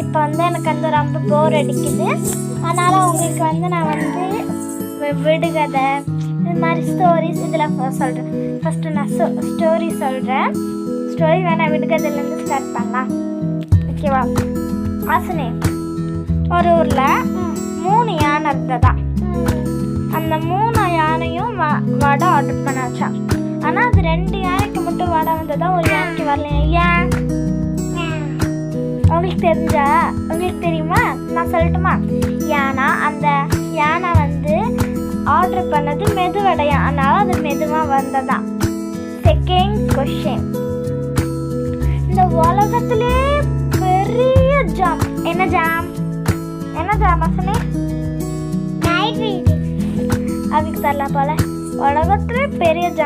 இப்போ வந்து எனக்கு வந்து ரொம்ப போர் அடிக்குது. அதனால் உங்களுக்கு வந்து நான் வந்து விடுகதை இது மாதிரி ஸ்டோரிஸ் இதில் சொல்கிறேன். ஃபஸ்ட்டு நான் ஸ்டோரி சொல்கிறேன். ஸ்டோரி வேணால் விடுகதையிலேருந்து ஸ்டார்ட் பண்ணலாம், ஓகேவா? ஆசனே, ஒரு ஊரில் 3 யானை இருந்ததா. அந்த 3 யானையும் வடை ஆர்டர் பண்ணாச்சா. ஆனால் அது 2 யானைக்கு மட்டும் வடை வந்ததா, ஒரு யானைக்கு வரலையா. ஏன் உங்களுக்கு தெரியுமா? நான் சொல்லட்டுமா? ஏன்னா அந்த யானை வந்து ஆர்டர் பண்ணது மெதுவடையா, அதனால அது மெதுவாக வந்ததா. செகண்ட் கொஸ்டின், இந்த உலகத்திலே பெரிய ஜாம் என்ன ஜாம் அசனே? அதுக்கு தரலாம் போல. உலகத்திலே பெரிய ஜாம்